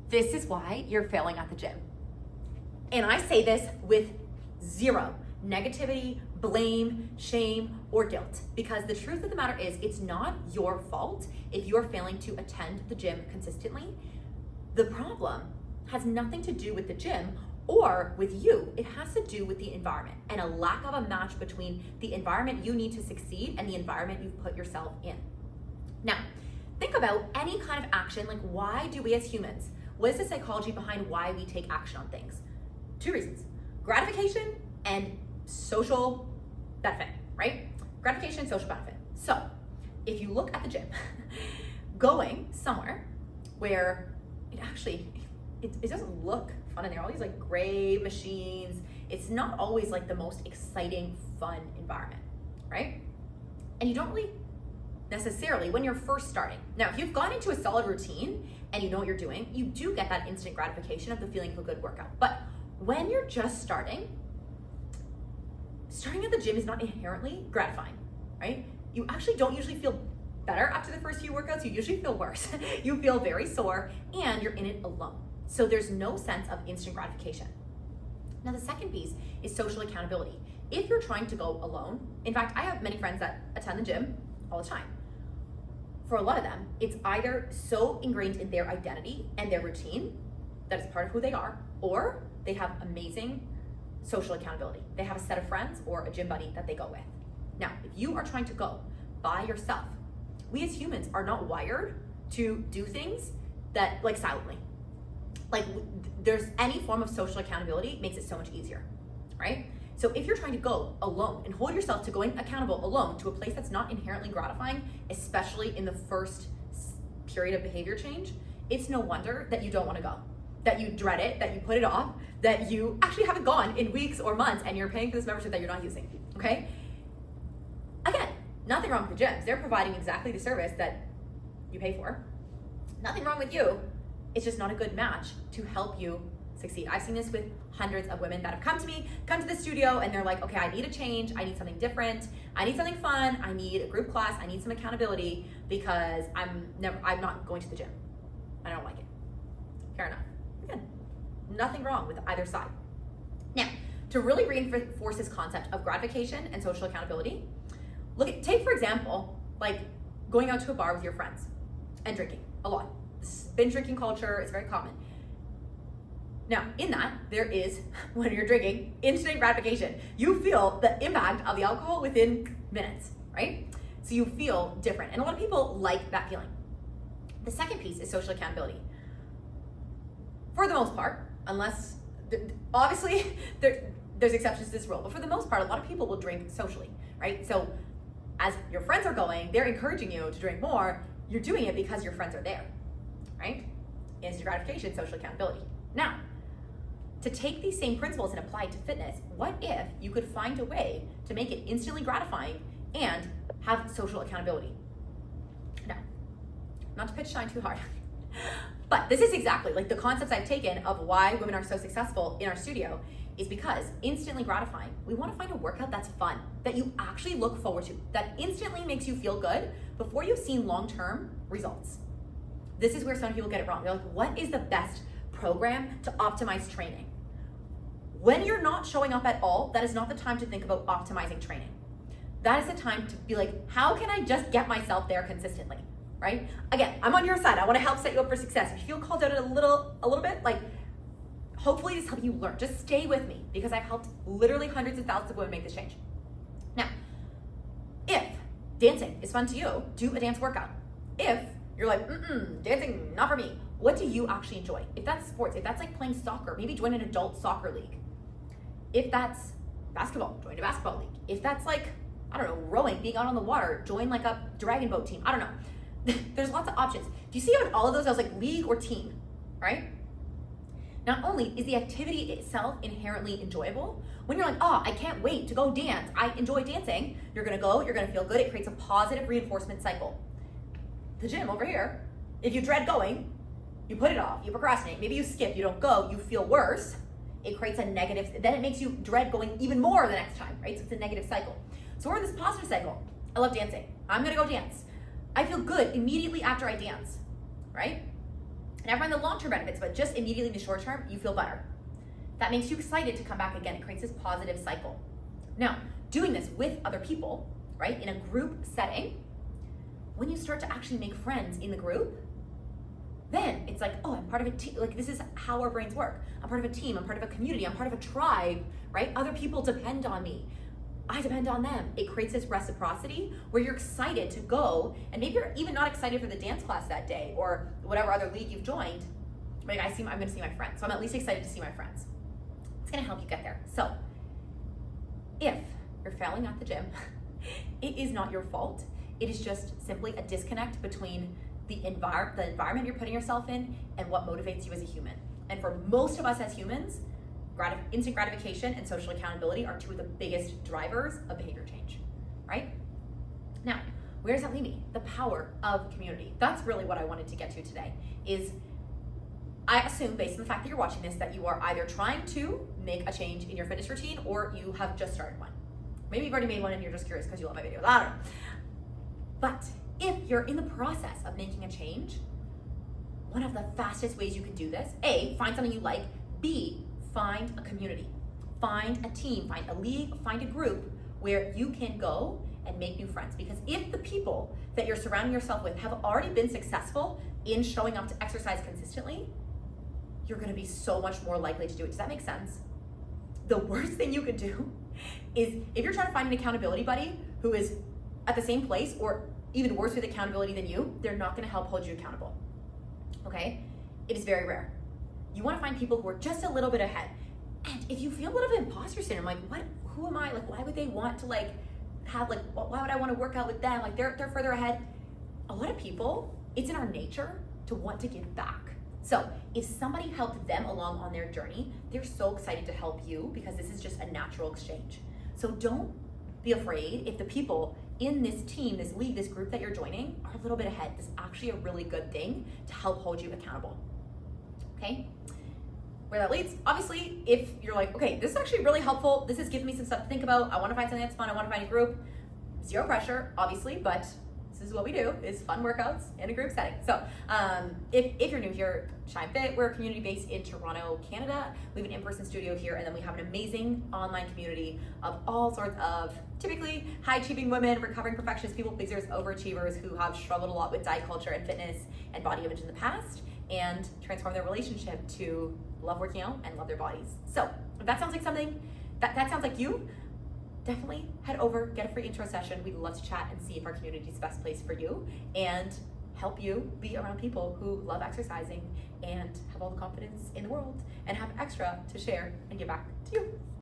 This is why you're failing at the gym. And I say this with zero negativity, blame, shame, or guilt. Because the truth of the matter is, it's not your fault if you're failing to attend the gym consistently. The problem has nothing to do with the gym or with you. It has to do with the environment and a lack of a match between the environment you need to succeed and the environment you've put yourself in. Now, think about any kind of action, like why do we as humans, what is the psychology behind why we take action on things? Two reasons: gratification and social benefit, right? Gratification and social benefit. So if you look at the gym, going somewhere where it doesn't look fun in there, all these like gray machines, it's not always like the most exciting, fun environment, right? And you don't really necessarily, when you're first starting. Now, if you've gone into a solid routine and you know what you're doing, you do get that instant gratification of the feeling of a good workout. But when you're just starting at the gym is not inherently gratifying, right? You actually don't usually feel better after the first few workouts. You usually feel worse. You feel very sore and you're in it alone. So there's no sense of instant gratification. Now, the second piece is social accountability. If you're trying to go alone, in fact, I have many friends that attend the gym all the time. For a lot of them, it's either so ingrained in their identity and their routine that it's part of who they are, or they have amazing social accountability. They have a set of friends or a gym buddy that they go with. Now, if you are trying to go by yourself, we as humans are not wired to do things that like silently. Like there's any form of social accountability makes it so much easier, right? So if you're trying to go alone and hold yourself to going accountable alone to a place that's not inherently gratifying, especially in the first period of behavior change, it's no wonder that you don't want to go, that you dread it, that you put it off, that you actually haven't gone in weeks or months and you're paying for this membership that you're not using, okay? Again, nothing wrong with the gyms. They're providing exactly the service that you pay for. Nothing wrong with you. It's just not a good match to help you succeed. I've seen this with hundreds of women that have come to the studio, and they're like, okay, I need a change. I need something different. I need something fun. I need a group class. I need some accountability because I'm not going to the gym. I don't like it. Fair enough. Again, nothing wrong with either side. Now, to really reinforce this concept of gratification and social accountability, take for example, like going out to a bar with your friends and drinking a lot. Binge drinking culture is very common. Now, in that, there is, when you're drinking, instant gratification. You feel the impact of the alcohol within minutes, right? So you feel different. And a lot of people like that feeling. The second piece is social accountability. For the most part, unless, obviously, there's exceptions to this rule, but for the most part, a lot of people will drink socially, right? So as your friends are going, they're encouraging you to drink more. You're doing it because your friends are there, right? Instant gratification, social accountability. Now, to take these same principles and apply it to fitness, what if you could find a way to make it instantly gratifying and have social accountability? Now, not to pitch shine too hard, but this is exactly like the concepts I've taken of why women are so successful in our studio is because instantly gratifying. We want to find a workout that's fun, that you actually look forward to, that instantly makes you feel good before you've seen long-term results. This is where some people get it wrong. They're like, what is the best program to optimize training? When you're not showing up at all, that is not the time to think about optimizing training. That is the time to be like, how can I just get myself there consistently, right? Again, I'm on your side. I want to help set you up for success. If you feel called out a little bit, like, hopefully this helps you learn. Just stay with me because I've helped literally hundreds of thousands of women make this change. Now, if dancing is fun to you, do a dance workout. If you're like, dancing, not for me, what do you actually enjoy? If that's sports, if that's like playing soccer, maybe join an adult soccer league. If that's basketball, join a basketball league. If that's like, I don't know, rowing, being out on the water, join like a dragon boat team. I don't know. There's lots of options. Do you see how in all of those I was like league or team, right? Not only is the activity itself inherently enjoyable, when you're like, oh, I can't wait to go dance. I enjoy dancing. You're gonna go, you're gonna feel good. It creates a positive reinforcement cycle. The gym over here, if you dread going, you put it off, you procrastinate, maybe you skip, you don't go, you feel worse. It creates a negative, then it makes you dread going even more the next time, right? So it's a negative cycle. So we're in this positive cycle. I love dancing. I'm gonna go dance. I feel good immediately after I dance, right? Never mind the long-term benefits, but just immediately in the short term, you feel better. That makes you excited to come back again. It creates this positive cycle. Now, doing this with other people, right, in a group setting, when you start to actually make friends in the group, then it's like, oh, I'm part of a team. Like, this is how our brains work. I'm part of a team. I'm part of a community. I'm part of a tribe, right? Other people depend on me. I depend on them. It creates this reciprocity where you're excited to go, and maybe you're even not excited for the dance class that day or whatever other league you've joined. But I'm going to see my friends. So I'm at least excited to see my friends. It's going to help you get there. So if you're failing at the gym, it is not your fault. It is just simply a disconnect between the environment you're putting yourself in and what motivates you as a human. And for most of us as humans, instant gratification and social accountability are two of the biggest drivers of behavior change, right? Now, where does that leave me? The power of community. That's really what I wanted to get to today. Is I assume, based on the fact that you're watching this, that you are either trying to make a change in your fitness routine or you have just started one. Maybe you've already made one and you're just curious because you love my videos. I don't know. But if you're in the process of making a change, one of the fastest ways you can do this, A, find something you like, B, find a community, find a team, find a league, find a group where you can go and make new friends. Because if the people that you're surrounding yourself with have already been successful in showing up to exercise consistently, you're gonna be so much more likely to do it. Does that make sense? The worst thing you could do is if you're trying to find an accountability buddy who is at the same place or even worse with accountability than you, they're not gonna help hold you accountable, okay? It is very rare. You wanna find people who are just a little bit ahead. And if you feel a little bit of imposter syndrome, like who am I? Like, why would they want to why would I wanna work out with them? Like they're further ahead. A lot of people, it's in our nature to want to give back. So if somebody helped them along on their journey, they're so excited to help you because this is just a natural exchange. So don't be afraid if the people in this team, this league, this group that you're joining are a little bit ahead. This is actually a really good thing to help hold you accountable, okay? Where that leads, obviously, if you're like, okay, this is actually really helpful. This is giving me some stuff to think about. I wanna find something that's fun. I wanna find a group. Zero pressure, obviously, but this is what we do, is fun workouts in a group setting. So if you're new here, Shine Fit, we're a community based in Toronto, Canada. We have an in-person studio here, and then we have an amazing online community of all sorts of typically high-achieving women, recovering perfectionists, people pleasers, overachievers who have struggled a lot with diet culture and fitness and body image in the past and transform their relationship to love working out and love their bodies. So if that sounds like something, that sounds like you, definitely head over, get a free intro session. We'd love to chat and see if our community is the best place for you and help you be around people who love exercising and have all the confidence in the world and have extra to share and give back to you.